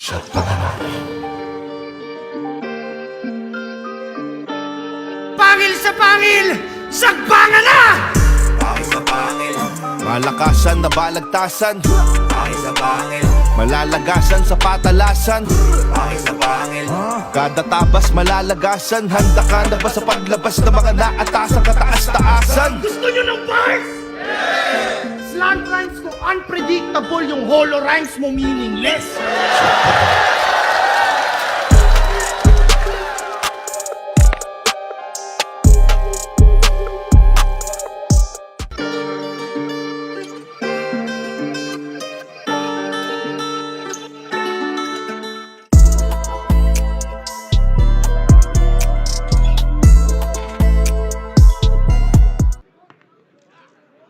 Shot pa nga na. Pangil sa pangil! Sagbangan na! Pangil sa pangil, Malakasan na balagtasan, pangil sa pangil, malalagasan sa patalasan. pangil sa pangil, Kada tabas malalagasan. Handa ka na ba sa paglabas ng mga naatasang kataas-taasan? Gusto nyo ng bars? Slant rhymes ko unpredictable, yung holo rhymes mo meaningless.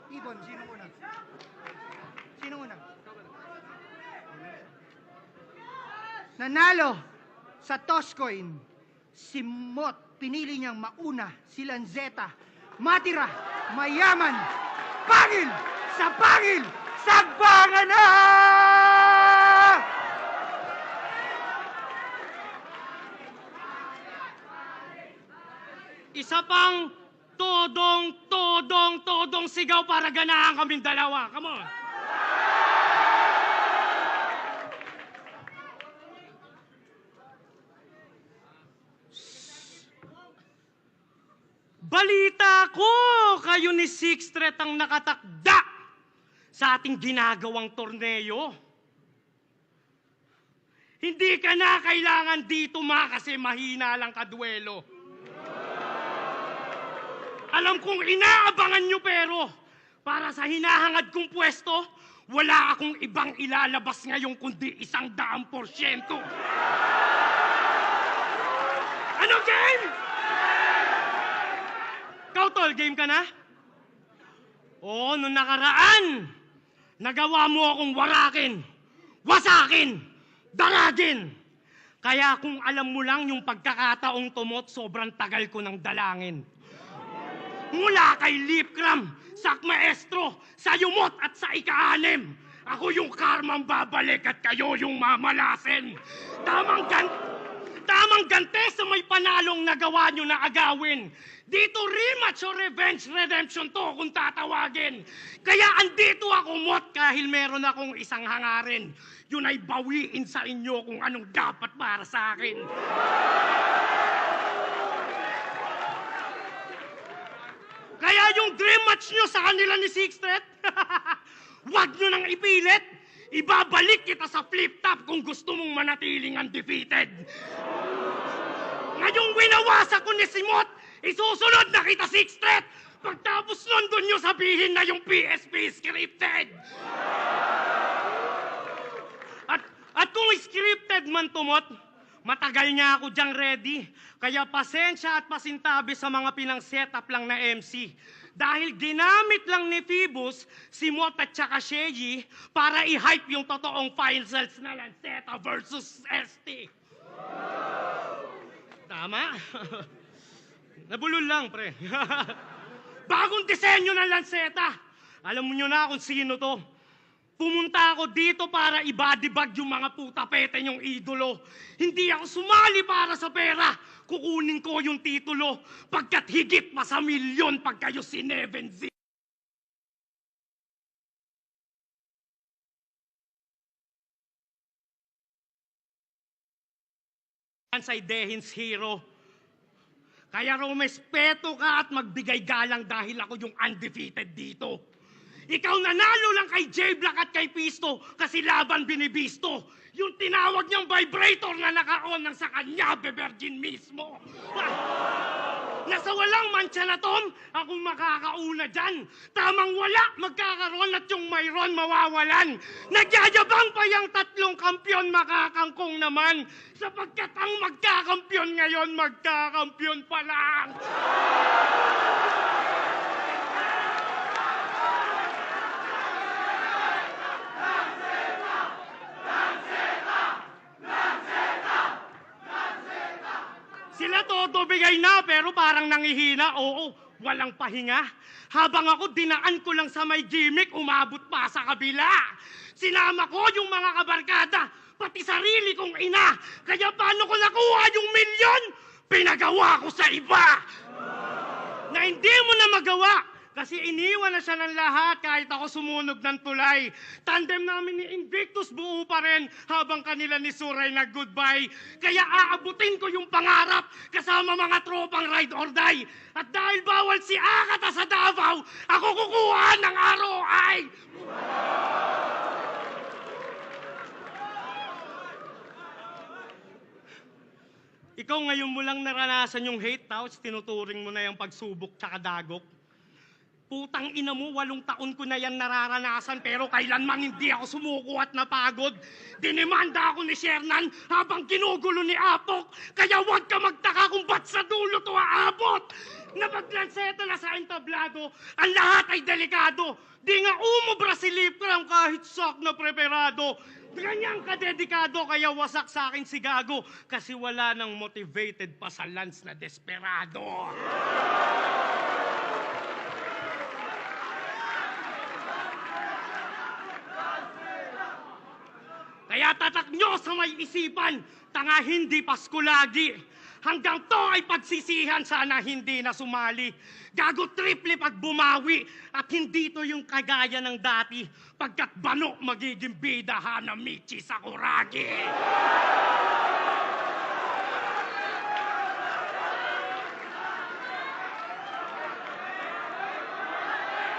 Ibon, sino muna? Sino muna? Nanalo sa Toscoin, si Mot, pinili niyang mauna, si Lanzeta, matira, mayaman, pangil, sagbangan na! Isa pang todong sigaw para ganahan kaming dalawa. Come on! Balita ko, kayo ni Sixthread ang nakatakda sa ating ginagawang torneo. Hindi ka na kailangan dito kasi mahina lang kaduelo. Alam kong inaabangan nyo pero para sa hinahangad kong pwesto, wala akong ibang ilalabas ngayon kundi 100%. Ano game? Ikaw tol, game ka na? Oo, nung nakaraan, nagawa mo akong warakin, wasakin, daragin. Kaya kung alam mo lang yung pagkakataong tumot, sobrang tagal ko ng dalangin. Mula kay Lipcram, Sak Maestro, sa Yumot at sa Ika-6, ako yung karmang babalik at kayo yung mamalasin. Tamang gante sa may panalong nagawa nyo na agawin. Dito rematch o revenge redemption to kung tatawagin. Kaya andito ako, Mot, dahil meron akong isang hangarin. Yun ay bawiin sa inyo kung anong dapat para sa akin. Kaya yung dream match nyo sa kanila ni Sixthread, wag nyo nang ipilit. Ibabalik kita sa flip-top kung gusto mong manatiling undefeated. Ngayong winawasak ko ni Simot, isusunod na kita Sixthread. Pagtapos nun, doon nyo sabihin na yung PSP scripted. At kung scripted man tumot, matagal niya ako diyang ready. Kaya pasensya at pasintabi sa mga pinang-setup lang na MC. Dahil ginamit lang ni Phoebus, si Mot at saka Sheyi para i-hype yung totoong finals na Lanceta versus ST. Tama? Nabulol lang, pre. Bagong disenyo ng Lanceta. Alam mo nyo na kung sino to. Pumunta ako dito para ibadibag yung mga putapete yung idolo. Hindi ako sumali para sa pera. Kukunin ko yung titulo pagkat higit pa sa milyon pag kayo si Neven Z. Sa Dehin's hero. Kaya rumespeto ka at magbigay galang dahil ako yung undefeated dito. Ikaw nanalo lang kay J-Black at kay Pisto kasi laban binibisto. Yung tinawag niyang vibrator na naka-on ng sa kanya, bebergin mismo. Nasa walang mancha na Tom, akong makakauna dyan. Tamang wala, magkakaroon at yung mayroon mawawalan. Nagyayabang pa yung tatlong kampyon, makakangkong naman. Sapagkat ang magkakampyon ngayon, magkakampyon pa lang. Sila todo bigay na pero parang nangihina. Oo, walang pahinga. Habang ako dinaan ko lang sa may gimmick, umabot pa sa kabila. Sinama ko yung mga kabarkada pati sarili kong ina. Kaya paano ko nakuha yung milyon? Pinagawa ko sa iba. Na hindi mo na magawa. Kasi iniwan na siya ng lahat kahit ako sumunog ng tulay. Tandem namin ni Invictus buo pa rin habang kanila ni Suray nag-goodbye. Kaya aabutin ko yung pangarap kasama mga tropang ride or die. At dahil bawal si Akata sa Davao, ako kukuha ng ROI! Ikaw ngayon mo lang naranasan yung hate, tapos tinuturing mo na yung pagsubok tsaka dagok. Putang ina mo, 8 taon ko na yan nararanasan pero kailanman hindi ako sumuko at napagod. Dinemanda ako ni Shernan habang ginugulo ni Apok. Kaya huwag ka magtaka kung ba't sa dulo to aabot. Napaglanseta na sa entablado, ang lahat ay delikado. Di nga umubra si Lipram kahit sak na preparado. Ganyang kadedikado kaya wasak sa akin si Gago. Kasi wala nang motivated pa sa Lance na desperado. Kaya tatak nyo sa may isipan, tanga hindi Pasko lagi. Hanggang to ay pagsisihan, sana hindi na sumali. Gago triple pag bumawi, at hindi to yung kagaya ng dati. Pagkat bano magiging bida Hanamichi Sakuragi.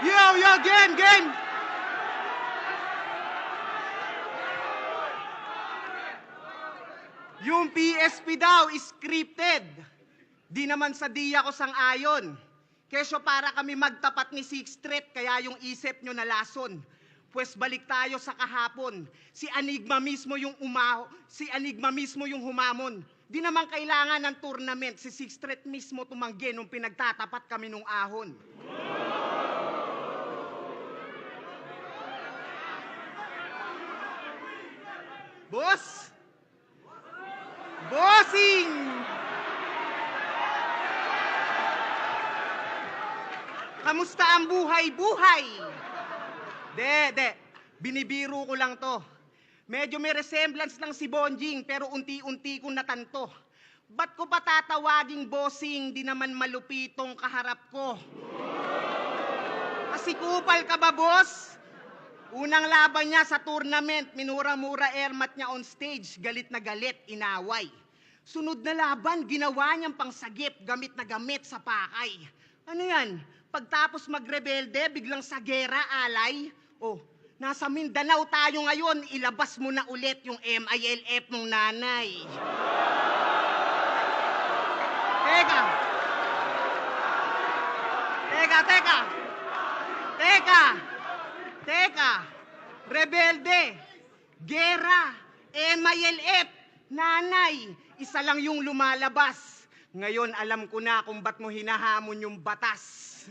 Yo, game! Yung PSP daw is scripted. Di naman sa diya ko sang-ayon. Kesyo para kami magtapat ni Sixth Street, kaya yung isip nyo nalason. Pues balik tayo sa kahapon. Si Enigma mismo yung humamon. Di naman kailangan ng tournament. Si Sixth Street mismo tumanggi nung pinagtatapat kami nung ahon. Boss! Bossing! Kamusta ang buhay-buhay? De. Binibiro ko lang to. Medyo may resemblance lang si Bonjing, pero unti-unti kong natanto. Ba't ko pa tatawaging bossing, di naman malupitong kaharap ko? Asikupal ka ba, boss? Unang laban niya sa tournament, minura-mura airmat niya on stage, galit na galit, inaway. Sunod na laban, ginawa niyang pangsagip, gamit na gamit sa pakay. Ano yan? Pagtapos magrebelde, biglang sa gera, alay? Oh, nasa Mindanao tayo ngayon, ilabas mo na ulit yung MILF mong nanay. Teka, rebelde, gera, MILF, nanay, isa lang yung lumalabas. Ngayon alam ko na kung ba't mo hinahamon yung batas.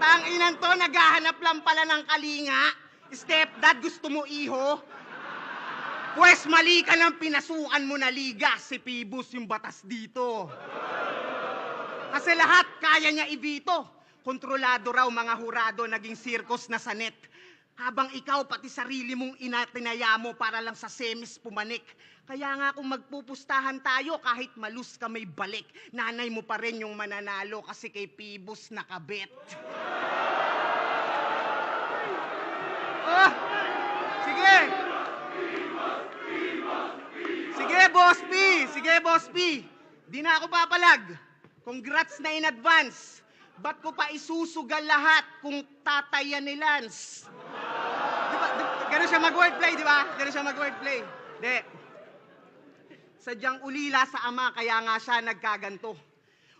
Tanginan to, naghahanap lang pala ng kalinga. Stepdad, gusto mo iho? Pwes mali ka lang, pinasukan mo na liga. Si Pibus yung batas dito. Kasi lahat kaya niya ibito. Kontrolado raw mga hurado, naging circus na sanet. Habang ikaw pati sarili mong inatinaya mo para lang sa semis pumanik. Kaya nga kung magpupustahan tayo, kahit malus ka may balik, nanay mo pa rin yung mananalo kasi kay Pibus nakabet. Oh, sige! Sige, Boss P! Di na ako papalag. Congrats na in advance. Ba't ko pa isusugal lahat kung tataya ni Lance? Ganun siya mag-wordplay, di ba? De. Sadyang ulila sa ama, kaya nga siya nagkaganto.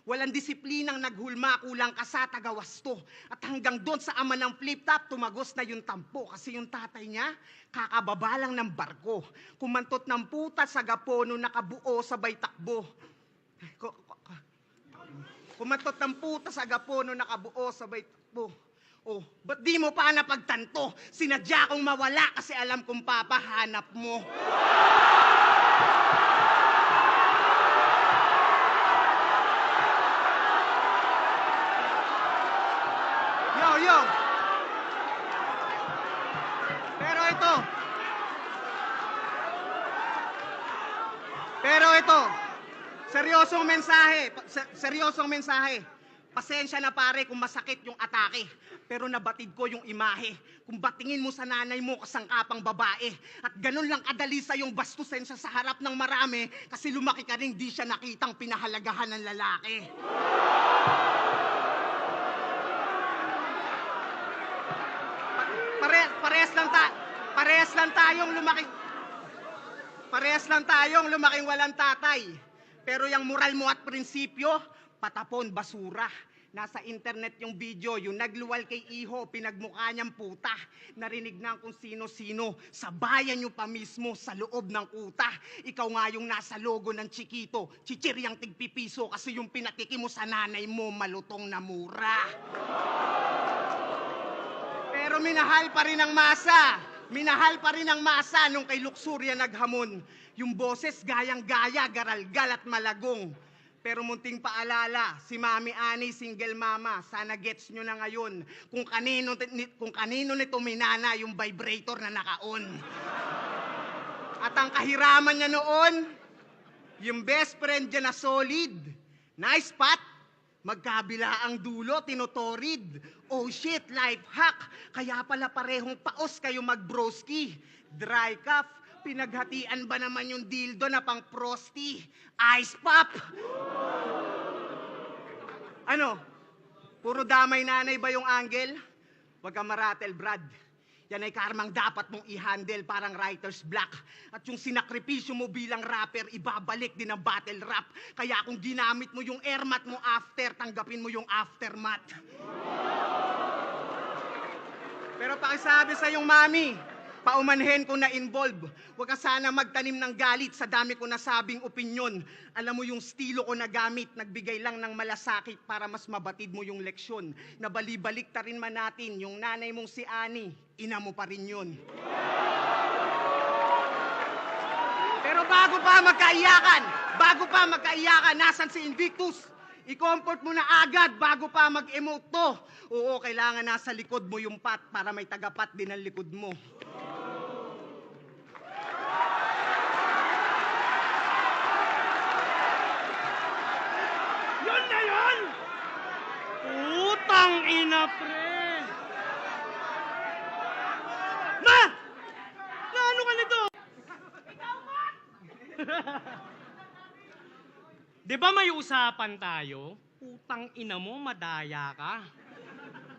Walang disiplinang naghulma, kulang ka sa tagawasto. At hanggang doon sa ama ng flip-top, tumagos na yung tampo. Kasi yung tatay niya, kakababa lang ng barko. Kumantot ng puta sa gapono, nakabuo sabay takbo. Kumantot ng puta sa gapono, nakabuo sabay takbo. Oh, ba't di mo pa napagtanto? Sinadya kong mawala kasi alam kong papahanap mo. Yo! Pero ito, Seryosong mensahe. Seryosong mensahe. Pasensya na pare kung masakit yung atake. Pero nabatid ko yung imahe. Kung batingin mo sa nanay mo kasangkapang babae. At ganun lang kadali sa yung bastusin siya sa harap ng marami. Kasi lumaki ka rin di siya nakitang pinahalagahan ng lalaki. Parehas lang tayong lumaking walang tatay. Pero yung moral mo at prinsipyo, patapon, basura. Nasa internet yung video, yung nagluwal kay Iho, pinagmukha niyang puta. Narinig na kung sino-sino, sa bayan nyo pa mismo, sa loob ng kuta. Ikaw nga yung nasa logo ng Chiquito, chichiryang tigpipiso, kasi yung pinatiki mo sa nanay mo, malutong na mura. Pero minahal pa rin ang masa. Minahal pa rin ang masa nung kay Luxuria naghamon. Yung boses gayang-gaya, garalgal at malagong. Pero munting paalala, si Mami Ani, single mama, sana gets nyo na ngayon kung kanino nito minana yung vibrator na naka-on. At ang kahiraman niya noon, yung best friend niya na solid. Nice pat, magkabila ang dulo, tinotorid. Oh shit, life hack. Kaya pala parehong paos kayo mag-broski. Dry cuff, pinaghatian ba naman yung dildo na pang prosty? Ice pop! Ano? Puro damay nanay ba yung angle? Huwag kang maratel, Brad. Yan ay karmang dapat mong i-handle parang writer's block. At yung sinakripisyo mo bilang rapper, ibabalik din ang battle rap. Kaya kung ginamit mo yung airmat mo after, tanggapin mo yung aftermath. Pero pakisabi sa yung mami, paumanhin kung na-involve. Huwag ka sana magtanim ng galit sa dami ko nasabing opinyon. Alam mo yung estilo ko na gamit, nagbigay lang ng malasakit para mas mabatid mo yung leksyon. Nabalibalik ta rin man natin, yung nanay mong si Ani, ina mo pa rin yun. Pero bago pa magkaiyakan, nasan si Invictus? I-comfort mo na agad bago pa mag-emote to. Oo, kailangan nasa likod mo yung pat para may tagapat din ang likod mo. Yun na yun! Utang ina, pre! Ma! Na ano ka nito? Di ba may usapan tayo? Utang ina mo, madaya ka.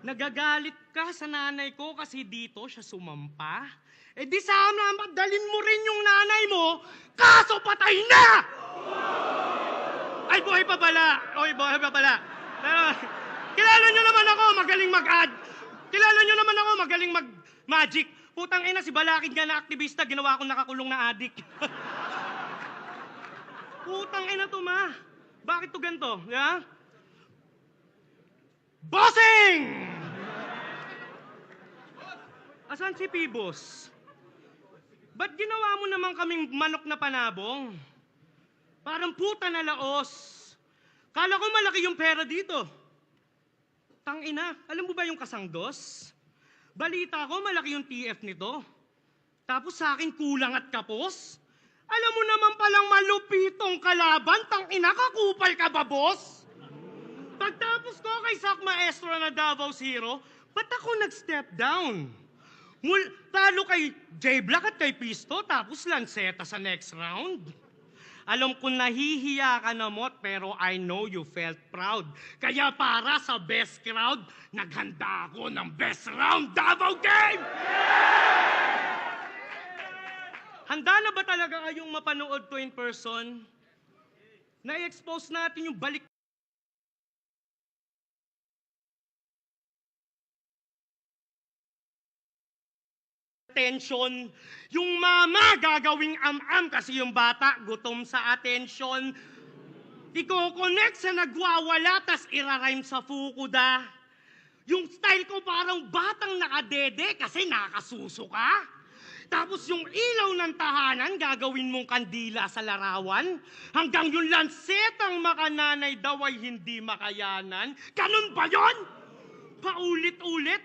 Nagagalit ka sa nanay ko kasi dito siya sumampa. Eh di sana madalin mo rin yung nanay mo, kaso patay na! Ay, buhay pa pala. Oy, buhay pa pala. Pero, kilala nyo naman ako, magaling mag-ad. Kilala nyo naman ako, magaling mag-magic. Putang ina, si Balakid nga na aktivista, ginawa akong nakakulong na adik. Putang ina to, ma. Bakit to ganito? Yeah? Bossing! Asan si Pibos? Ba't ginawa mo naman kaming manok na panabong? Parang puta na laos. Kala ko malaki yung pera dito. Tangina, alam mo ba yung kasangdos? Balita ko malaki yung TF nito. Tapos sa akin kulang at kapos. Alam mo naman palang malupitong kalaban, tangina, kakupal ka ba, boss? Pagtapos ko kay Sak Maestro na Davao Zero, ba't ako nag-step down? Talo kay J-Black at kay Pisto, tapos Lanceta sa next round. Alam ko nahihiya ka na, Mot, pero I know you felt proud. Kaya para sa best crowd, naghanda ako ng best round Davao game! Handa na ba talaga kayong mapanood to in person? Na-expose natin yung balik attention. Yung mama gagawing am-am kasi yung bata gutom sa attention. Iko-connect sa nagwawala tas irarhyme sa fukuda. Yung style ko parang batang nakadede kasi nakasuso ka. Tapos yung ilaw ng tahanan gagawin mong kandila sa larawan. Hanggang yung lansetang makananay daw ay hindi makayanan. Ganun ba yon? Paulit-ulit.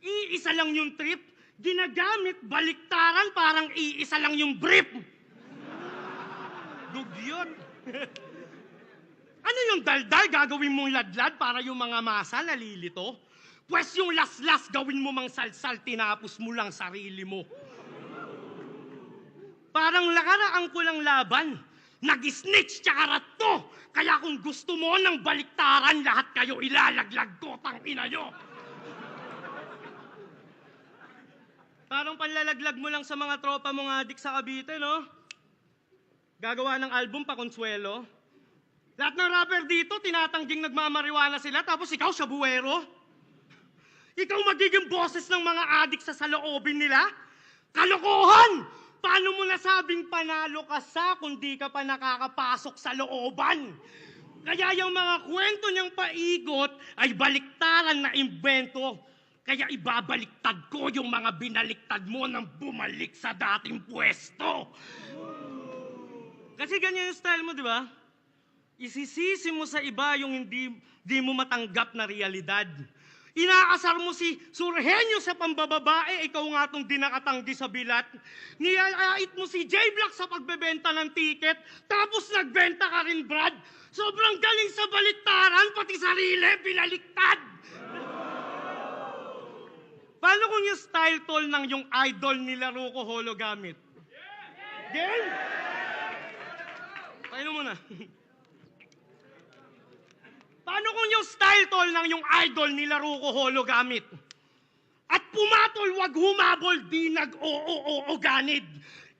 Iisa lang yung trip. Ginagamit baliktaran parang iisa lang yung brief. Dugyot. Ano yung daldal gagawin mong ladlad para yung mga masa nalilito? Pwes yung laslas gawin mo mang salsal, tinapos mo lang sarili mo. Parang nakaraan ko lang laban. Nag-snitch tsaka ratto. Kaya kung gusto mo ng baliktaran, lahat kayo ilalaglag ko, tangina nyo. Parang panlalaglag mo lang sa mga tropa mong adik sa Cavite, no? Gagawa ng album pa Consuelo. Lahat ng rapper dito, tinatangging nagmamariwana sila, tapos ikaw, shabuero. Ikaw magiging boses ng mga adik sa saloobin nila? Kalokohan! Paano mo nasabing panalo ka sa kung di ka pa nakakapasok sa looban? Kaya yung mga kwento niyang paigot ay baliktaran na imbento. Kaya ibabaliktad ko yung mga binaliktad mo nang bumalik sa dating pwesto. Kasi ganyan yung style mo, di ba? Isisisi mo sa iba yung hindi mo matanggap na realidad. Inaasar mo si Surhenyo sa pambababae, ikaw nga tong dinakatanggi sa bilat. Nilalait mo si J-Block sa pagbebenta ng ticket, tapos nagbenta ka rin, Brad. Sobrang galing sa baliktaran, pati sarili, binaliktad. Paano kung yung style tol ng yung idol ni Laruco Holo gamit? Game? Paano mo na? Paano kung yung style tol ng yung idol ni Laruco Holo gamit? At pumatol, wag humabol, di nag-oo-oo ganid.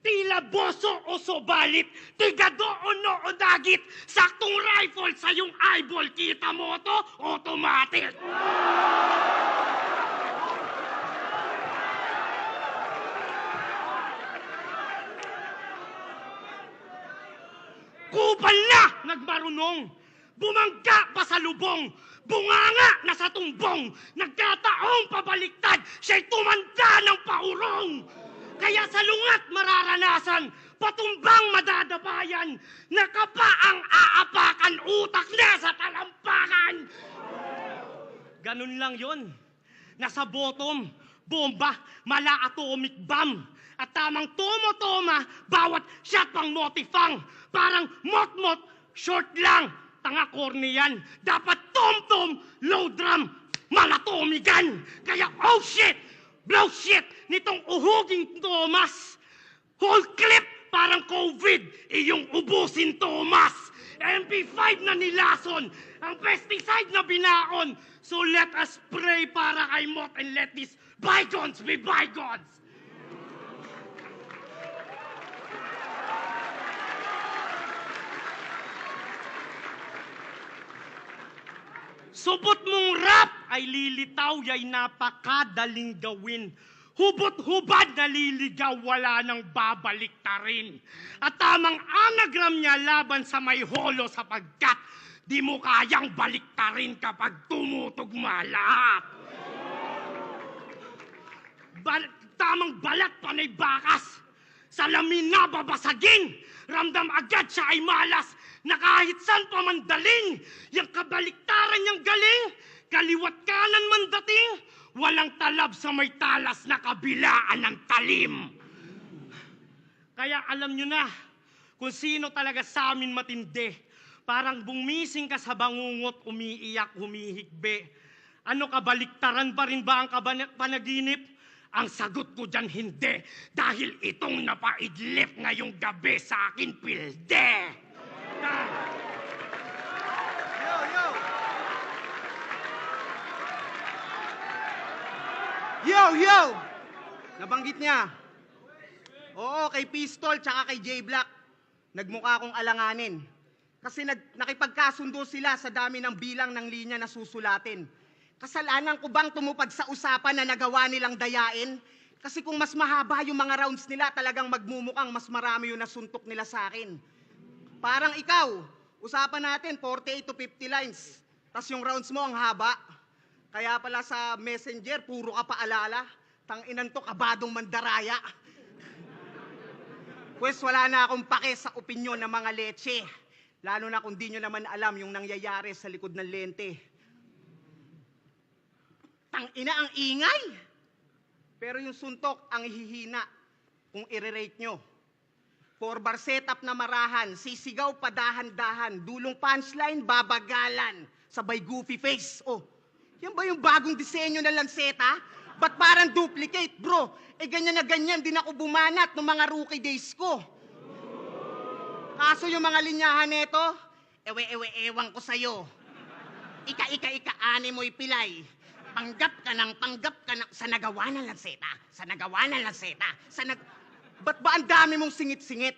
Tila boso o sobalit, tigado o no o dagit. Saktong rifle sa yung eyeball, kita mo to, automatic. Kupal na nagmarunong. Bumangga pa sa lubong, bunganga na sa tumbong, nagkataong pabaliktad, siya'y tumanda ng paurong. Kaya sa lungat mararanasan, patumbang madadabayan, nakapa ang aapakan, utak na sa talampakan. Ganun lang yon. Nasa bottom, bomba, mala atomic bomb. At tamang tomo-toma, bawat shot pang motifang. Parang mot-mot, short lang. Tanga corny yan. Dapat tom-tom, low drum, malatomigan. Kaya oh shit, blow shit, nitong uhuging Thomas. Whole clip, parang COVID, iyong ubusin Thomas. MP5 na nilason, ang pesticide na binaon. So let us pray para kay Mot and let these bygones be bygones. Subot mong rap ay lilitaw, ya'y napakadaling gawin. Hubot-hubad na liligaw, wala nang babalik ta rin. At tamang anagram niya laban sa may holo sapagkat di mo kayang balik ta rin kapag tumutugma lahat. Tamang balat panay bakas, salamin na babasagin, ramdam agad siya ay malas, na kahit saan pa man daling, yung kabaliktaran niyang galing, kaliwat kanan man dating, walang talab sa may talas na kabilaan ng talim. Kaya alam nyo na kung sino talaga sa amin matindi. Parang bumising ka sa bangungot, umiiyak, humihigbe. Ano, kabaliktaran pa rin ba ang panaginip? Ang sagot ko dyan, hindi. Dahil itong napaidlip ngayong gabi sa akin, pilde. Yo! Nabanggit niya. Oo, kay Pistol tsaka kay J-Black. Nagmukha akong alanganin. Kasi nakipagkasundo sila sa dami ng bilang ng linya na susulatin. Kasalanan ko bang tumupad sa usapan na nagawa nilang dayain? Kasi kung mas mahaba yung mga rounds nila, talagang magmumukhang mas marami yung nasuntok nila sa akin. Parang ikaw, usapan natin 48 to 50 lines. Tas yung rounds mo ang haba. Kaya pala sa messenger, puro ka paalala. Tanginan to, kabadong mandaraya. Pues wala na akong pake sa opinyon ng mga leche. Lalo na kung di nyo naman alam yung nangyayari sa likod ng lente. Tangina ang ingay! Pero yung suntok ang hihina kung i-rate nyo. 4-bar setup na marahan, sisigaw padahan-dahan, dulong punchline, babagalan, sabay goofy face. Oh, yan ba yung bagong disenyo na lanseta? Ba't parang duplicate, bro? Eh ganyan na ganyan din ako bumanat ng mga rookie days ko. Kaso yung mga linyahan neto, ewan ko sa'yo. Ika-ika-ika-ane mo'y pilay. Panggap ka ng sa nagawa ng lanseta. Sa nagawa ng lanseta. Ba't ba ang dami mong singit-singit?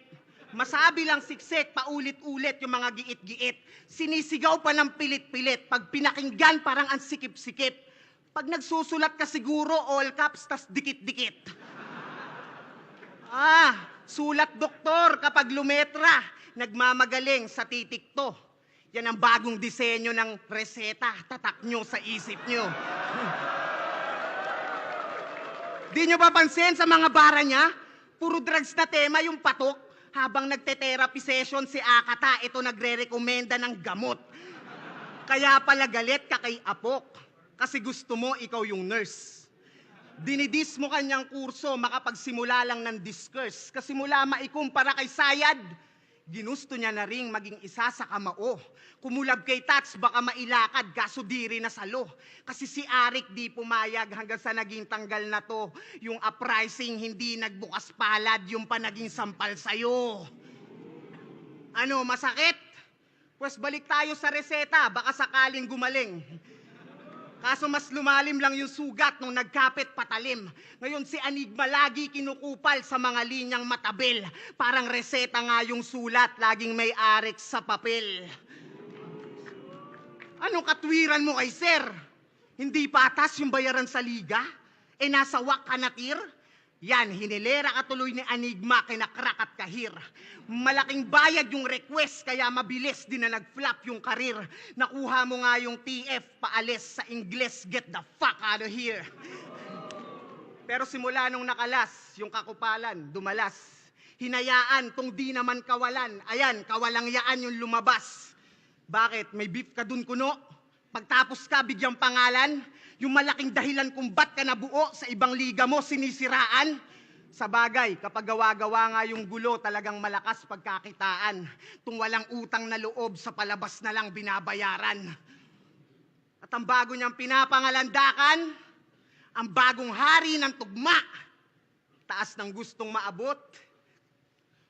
Masabi lang siksik, paulit-ulit yung mga giit-giit. Sinisigaw pa ng pilit-pilit. Pag pinakinggan, parang ang sikip-sikip. Pag nagsusulat ka siguro, all caps, tas dikit-dikit. Sulat doktor kapag lumetra. Nagmamagaling sa titik to. Yan ang bagong disenyo ng reseta. Tatak nyo sa isip nyo. Di nyo ba pansin sa mga bara niya? Puro drugs na tema yung patok. Habang nagte-therapy session si Akata, ito nagre-rekomenda ng gamot. Kaya pala galit ka kay Apok. Kasi gusto mo ikaw yung nurse. Dinidis mo kanyang kurso, makapagsimula lang ng discourse. Kasi mula maikumpara kay Sayad, ginusto niya na ring maging isa sa kamao. Kumulab kay Tats, baka mailakad, kaso di rin nasalo. Kasi si Arik di pumayag hanggang sa naging tanggal na to. Yung uprising hindi nagbukas palad, yung pa naging sampal sa'yo. Ano, masakit? Pues balik tayo sa reseta, baka sakaling gumaling. Kaso mas lumalim lang yung sugat nung nagkapit patalim. Ngayon si Anigma lagi kinukupal sa mga linyang matabil. Parang reseta nga yung sulat, laging may arik sa papel. Anong katwiran mo kay sir? Hindi patas yung bayaran sa liga? E nasa wak ka natir? Yan, hinilera ka tuloy ni Anigma, kinakrak at kahir. Malaking bayad yung request, kaya mabilis din na nag-flop yung karir. Nakuha mo nga yung TF, paalis sa Ingles, get the fuck out of here. Pero simula nung nakalas, yung kakupalan, dumalas. Hinayaan tong di naman kawalan. Ayan, kawalangyaan yung lumabas. Bakit? May beef ka dun kuno? Pagtapos ka, bigyang pangalan? Yung malaking dahilan kung ba't ka nabuo sa ibang liga mo, sinisiraan? Sa bagay, kapag gawa-gawa nga yung gulo, talagang malakas pagkakitaan. Tung walang utang na loob, sa palabas na lang binabayaran. At ang bago niyang pinapangalandakan, ang bagong hari ng tugma. Taas ng gustong maabot,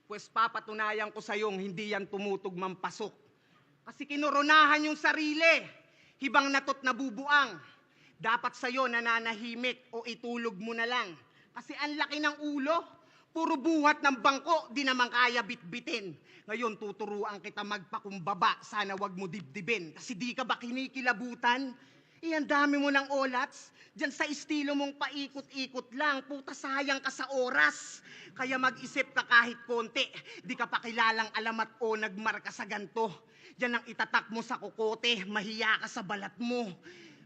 pues papatunayan ko sa'yong hindi yan tumutugmang pasok. Kasi kinoronahan yung sarili, hibang natot nabubuang. Dapat sa'yo nananahimik o itulog mo na lang. Kasi ang laki ng ulo, puro buhat ng bangko, di naman kaya bitbitin. Ngayon tuturuan kita magpakumbaba, sana wag mo dibdibin. Kasi di ka ba kinikilabutan? Ang dami mo ng olats, dyan sa estilo mong paikot-ikot lang, puta sayang ka sa oras. Kaya mag-isip ka kahit konti, di ka pa kilalang alamat o nagmarka sa ganto. Yan ang itatak mo sa kokote, mahiya ka sa balat mo.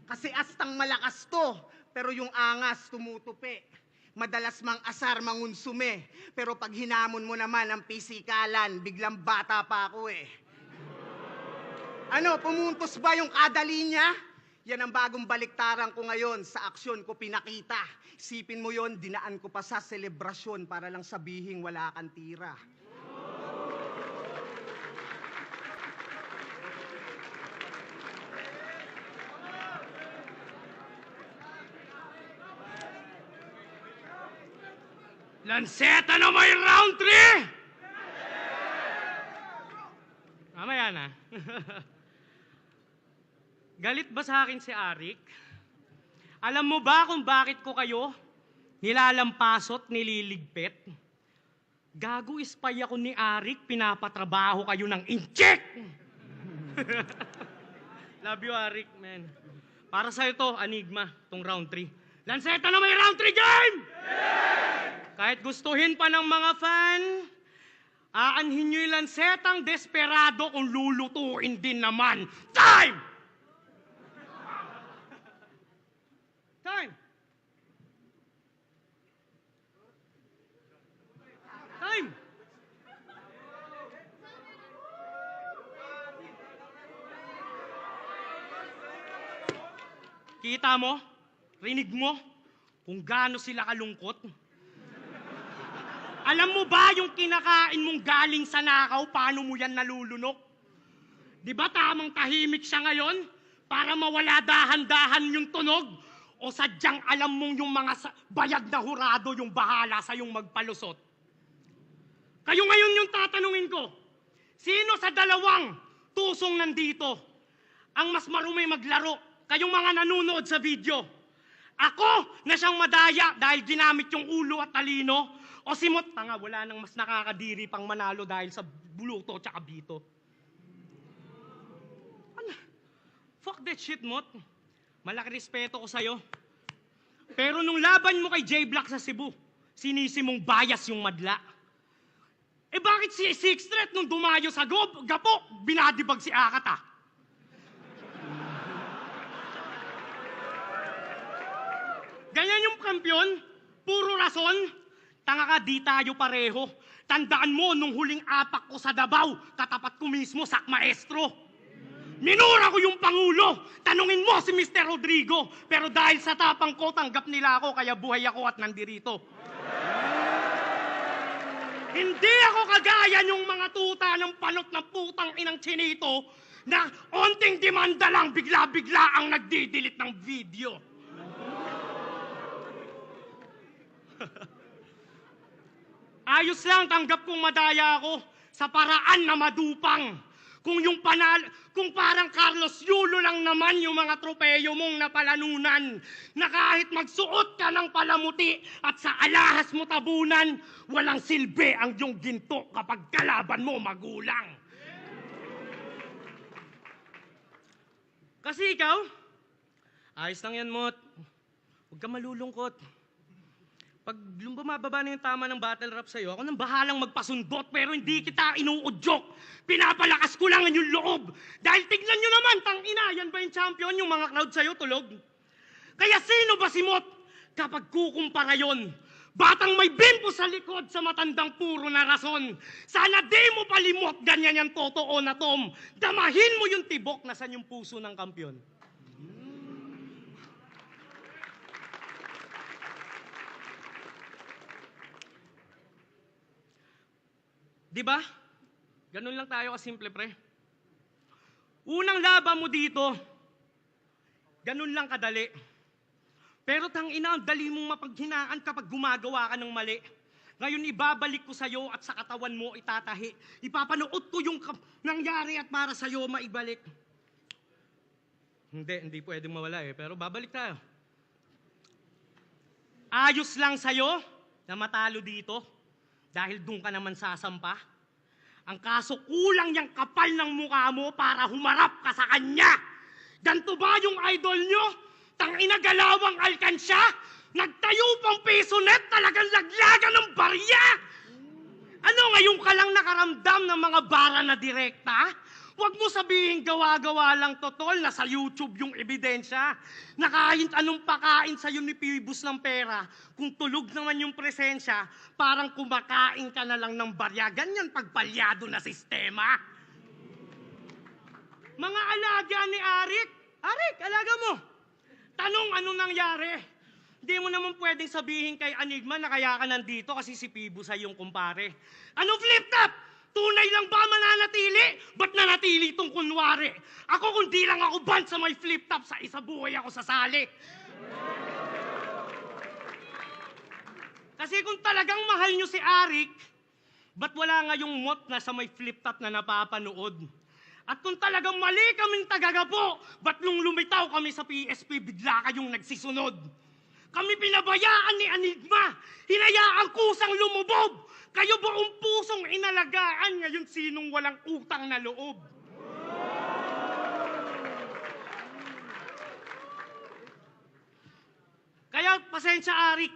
Kasi astang malakas to, pero yung angas tumutupi. Madalas mang asar mangunsume, pero pag hinamon mo naman ang pisikalan, biglang bata pa ako eh. Ano, pumuntos ba yung kada linya? Yan ang bagong baliktaran ko ngayon, sa aksyon ko pinakita. Isipin mo yon, dinaan ko pa sa selebrasyon para lang sabihing wala kang tira. Lanseta na may round 3! Mamaya na. Galit ba sa akin si Arik? Alam mo ba kung bakit ko kayo nilalampasot, nililigpit? Gago ispay ako ni Arik, pinapatrabaho kayo ng incheck! Love you, Arik, man. Para sa'yo to, Anigma, tong round 3. Lanseta na may round 3 game! Kahit gustuhin pa ng mga fan, aanhin nyo yung lansetang desperado kung lulutuin din naman. Time! Time! Time! Kita mo? Rinig mo? Kung gaano sila kalungkot? Alam mo ba yung kinakain mong galing sa nakaw, paano mo yan nalulunok? Di ba tamang tahimik siya ngayon para mawala dahan-dahan yung tunog? O sadyang alam mong yung mga bayad na hurado yung bahala sa yung magpalusot? Kayo ngayon yung tatanungin ko, sino sa dalawang tusong nandito ang mas marumi maglaro? Kayong mga nanonood sa video. Ako na siyang madaya dahil ginamit yung ulo at talino? O si Mot, tanga, wala nang mas nakakadiri pang manalo dahil sa buluto at bito. Ano? Fuck that shit, Mot. Malaki respeto ko sa'yo. Pero nung laban mo kay J-Block sa Cebu, sinisi mong bias yung madla. Eh bakit si Sixth Threat nung dumayo sa Gapo, binadibag si Akat ah? Ganyan yung kampiyon, puro rason. Tanga ka, di tayo pareho. Tandaan mo, nung huling apak ko sa Davao, katapat ko mismo, sak maestro. Minura ko yung Pangulo. Tanungin mo si Mr. Rodrigo. Pero dahil sa tapang ko, tanggap nila ako, kaya buhay ako at nandirito. Hindi ako kagaya yung mga tuta ng panot ng putang inang chinito na onting demanda lang, bigla-bigla ang nagdidelete ng video. Ayos lang, tanggap kong madaya ako sa paraan na madupang. Kung parang Carlos Yulo lang naman yung mga tropeyo mong napalanunan, na kahit magsuot ka ng palamuti at sa alahas mo tabunan, walang silbi ang iyong ginto kapag kalaban mo magulang. Kasi ikaw, ayos lang yan, Mot. Huwag ka malulungkot. Pag bumababa na yung tama ng battle rap sa'yo, ako nang bahalang magpasundot pero hindi kita inuudyok. Pinapalakas ko lang yung loob. Dahil tignan nyo naman, tangina, yan ba yung champion? Yung mga crowd sa'yo, tulog? Kaya sino ba si Mot kapag kukumpara yon? Batang may bimpo sa likod sa matandang puro na rason. Sana di mo palimot, ganyan yung totoo na Tom. Damahin mo yung tibok na san yung puso ng kampiyon. Di ba? Ganun lang tayo kasimple, pre. Unang laban mo dito, ganun lang kadali. Pero tangina, ang dali mong mapaghinaan kapag gumagawa ka ng mali. Ngayon ibabalik ko sa'yo at sa katawan mo itatahi. Ipapanood ko yung nangyari at para sa'yo maibalik. Hindi pwedeng mawala eh. Pero babalik tayo. Ayos lang sa'yo na matalo dito. Dahil doon ka naman sasampa. Ang kaso kulang yung kapal ng mukha mo para humarap ka sa kanya. Ganto ba yung idol nyo? Tangina galawang alkansya? Nagtayo pang pesonet, talagang laglagan ng barya! Ano ngayon ka lang nakaramdam ng mga bara na direkta? Huwag mo sabihin gawa-gawa lang totol na sa YouTube yung ebidensya. Na kahit anong pakain sa'yo ni Pibus ng pera, kung tulog naman yung presensya, parang kumakain ka na lang ng barya. Ganyan pagpalyado na sistema. Mga alaga ni Arik. Arik, alaga mo. Tanong anong nangyari. Hindi mo naman pwedeng sabihin kay Enigma na kaya ka nandito kasi si Pibus ay yung kumpare. Ano flip-top? Tunay lang ba mananatili? Ba't nanatili itong kunwari? Ako kung di lang ako band sa may flip-top, sa isa buhay ako sasali. Kasi kung talagang mahal nyo si Arik, ba't wala nga yung Mot na sa may flip-top na napapanood? At kung talagang mali kaming tagagapo, ba't nung lumitaw kami sa PSP, bigla kayong nagsisunod? Kami pinabayaan ni Enigma, hinayaan kusang lumubob. Kayo buong pusong inalagaan, ngayon sinong walang utang na loob? Kaya pasensya Arik,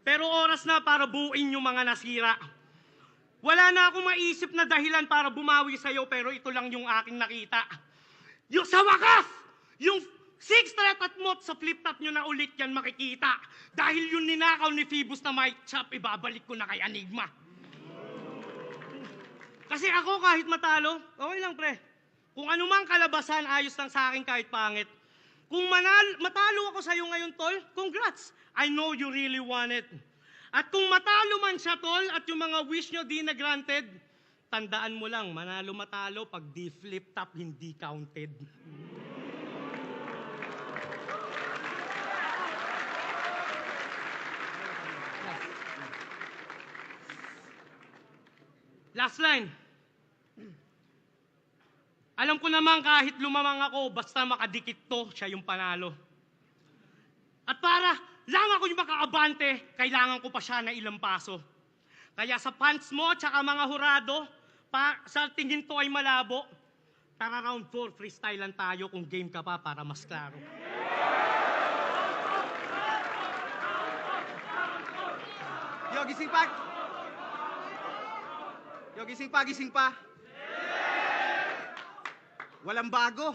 pero oras na para buuin yung mga nasira. Wala na akong maisip na dahilan para bumawi sa'yo, pero ito lang yung aking nakita. Yung sa wakas, yung Sixth Threat at Mot sa flip-top nyo na ulit yan makikita. Dahil yung ninakaw ni Phoebus na mic chop, ibabalik ko na kay Enigma. Kasi ako kahit matalo, okay lang pre. Kung anumang kalabasan, ayos lang sa akin kahit pangit. Kung matalo ako sa'yo ngayon, tol, congrats. I know you really want it. At kung matalo man siya, tol, at yung mga wish nyo di na granted, tandaan mo lang, manalo-matalo pag di flip top, hindi counted. Last line. Alam ko naman kahit lumamang ako, basta makadikit to, siya yung panalo. At para lang ako yung makaabante, kailangan ko pa siya na ilang paso. Kaya sa pants mo, tsaka mga hurado, sa tingin to ay malabo, tara round 4, freestyle lang tayo kung game ka pa para mas klaro. Yo, gising pa! Yo, gising pa, gising pa! Walang bago.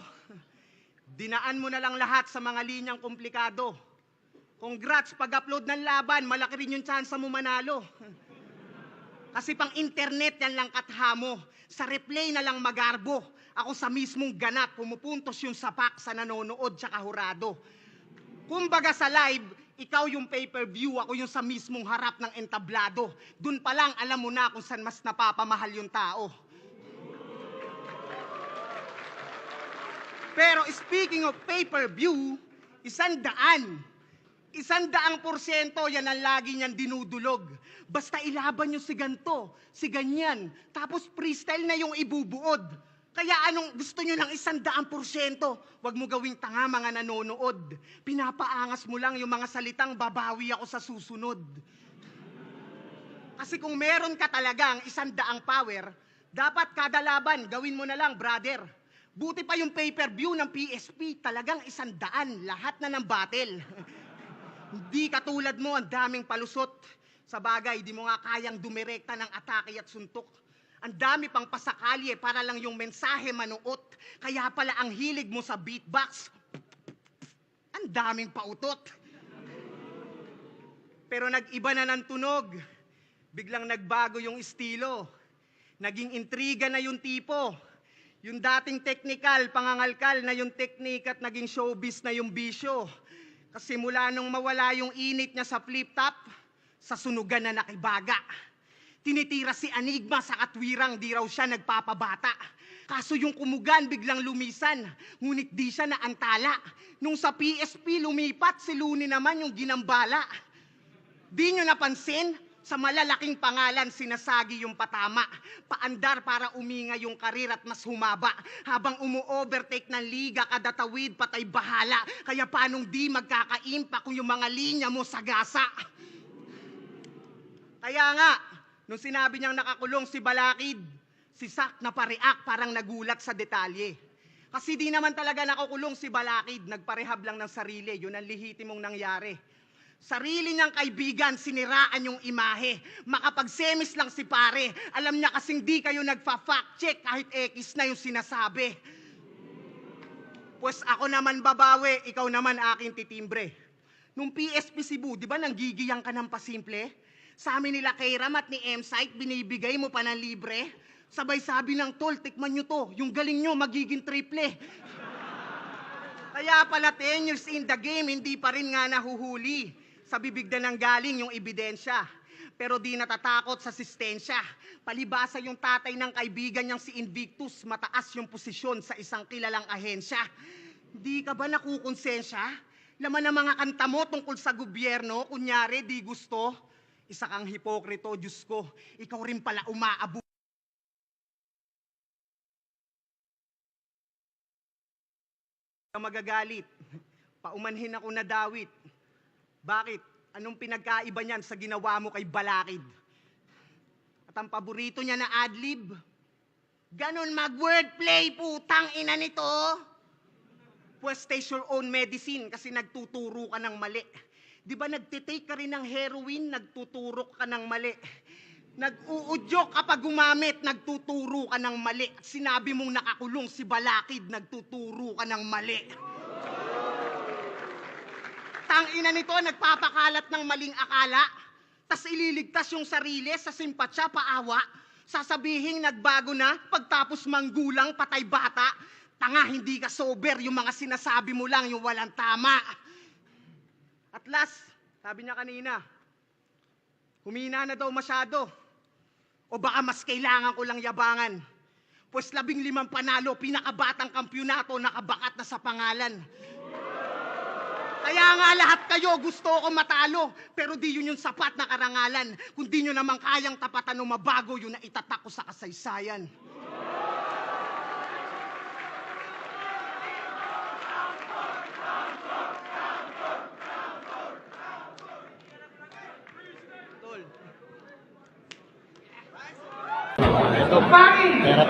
Dinaan mo na lang lahat sa mga linyang komplikado. Congrats, pag-upload ng laban, malaki rin yung chance mo manalo. Kasi pang internet yan lang kathamo. Sa replay na lang magarbo. Ako sa mismong ganap, pumupuntos yung sapak sa nanonood tsaka hurado. Kumbaga sa live, ikaw yung pay-per-view, ako yung sa mismong harap ng entablado. Dun pa lang alam mo na kung saan mas napapamahal yung tao. Pero speaking of pay-per-view, 100%. 100% yan ang lagi niyan dinudulog. Basta ilaban nyo si ganto, si ganyan, tapos freestyle na yung ibubuod. Kaya anong gusto nyo ng 100%? Huwag mo gawing tanga mga nanonood. Pinapaangas mo lang yung mga salitang babawi ako sa susunod. Kasi kung meron ka talagang 100 power, dapat kada laban gawin mo na lang, brother. Buti pa yung pay-per-view ng PSP, talagang 100, lahat na ng battle. Hindi katulad mo, ang daming palusot. Sa bagay, di mo nga kayang dumirekta ng atake at suntok. Ang dami pang pasakalye para lang yung mensahe manuot. Kaya pala ang hilig mo sa beatbox. Ang daming pautot. Pero nag-iba na ng tunog. Biglang nagbago yung estilo. Naging intriga na yung tipo. Yung dating technical, pangangalkal na yung technique at naging showbiz na yung bisyo. Kasi mula nung mawala yung init niya sa flip-top, sa sunugan na nakibaga. Tinitira si Enigma sa katwirang, di raw siya nagpapabata. Kaso yung kumugan biglang lumisan, ngunit di siya naantala. Nung sa PSP lumipat, si Looney naman yung ginambala. Di nyo napansin? Sa malalaking pangalan, sinasagi yung patama. Paandar para uminga yung karir at mas humaba. Habang umu-overtake ng liga, kada tawid patay bahala. Kaya paanong di magkakaimpa kung yung mga linya mo sagasa? Kaya nga, nung sinabi niyang nakakulong si Balakid, si Sak na pareak parang nagulat sa detalye. Kasi di naman talaga nakakulong si Balakid, nagparehab lang ng sarili, yun ang lihitimong nangyari. Sarili niyang kaibigan, siniraan yung imahe. Makapag-semis lang si pare. Alam niya kasing di kayo nagfa-fact check kahit X na yung sinasabi. Pues ako naman babawi, ikaw naman aking titimbre. Nung PSP Cebu, di ba nanggigiyang ka ng pasimple? Sa amin nila kay Ram at ni M-Site, binibigay mo pa ng libre. Sabay sabi ng tol, tikman nyo to, yung galing nyo magiging triple. Kaya pala 10 years in the game, hindi pa rin nga nahuhuli. Sa bibig na nang galing yung ebidensya. Pero di natatakot sa sistensya. Palibasa yung tatay ng kaibigan niyang si Invictus, mataas yung posisyon sa isang kilalang ahensya. Di ka ba nakukonsensya? Laman ng mga kanta mo tungkol sa gobyerno, kunyari di gusto. Isa kang hipokrito, Diyos ko. Ikaw rin pala umaabu. Magagalit. Paumanhin ako na dawit. Bakit? Anong pinagkaiba niyan sa ginawa mo kay Balakid? At ang paborito niya na adlib, ganon mag-wordplay, putang ina nito. Pues taste your own medicine kasi nagtuturo ka ng mali. Di ba nagtitake ka rin ng heroin, nagtuturo ka ng mali. Nag-uudyok kapag gumamit, nagtuturo ka ng mali. At sinabi mong nakakulong si Balakid, nagtuturo ka ng mali. Tangina nito, nagpapakalat ng maling akala, tas ililigtas yung sarili sa simpatya, paawa, sasabihin nagbago na, pagtapos manggulang, patay bata, tanga, hindi ka sober, yung mga sinasabi mo lang, yung walang tama. At last, sabi niya kanina, Humina na daw masyado. O baka mas kailangan ko lang yabangan. Pues 15 panalo, pinakabatang kampyonato, nakabakat na sa pangalan. Kaya nga lahat kayo gusto ko matalo, pero di yun yung sapat na karangalan. Kung di nyo naman kayang tapatan o mabago, yun na itatak ko sa kasaysayan.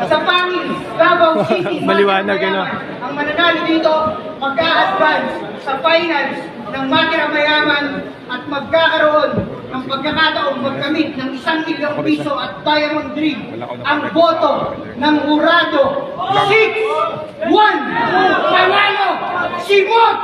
Sa Pangil, Davao City, Maliwanag, ano? Ang mananalo dito, magka-advance sa finals ng Matira Mayaman at magkakaroon ng pagkakataong magkamit ng 1 milyong piso at Diamond Dream. Ang boto ng Urado, 6-1, panalo, Simot!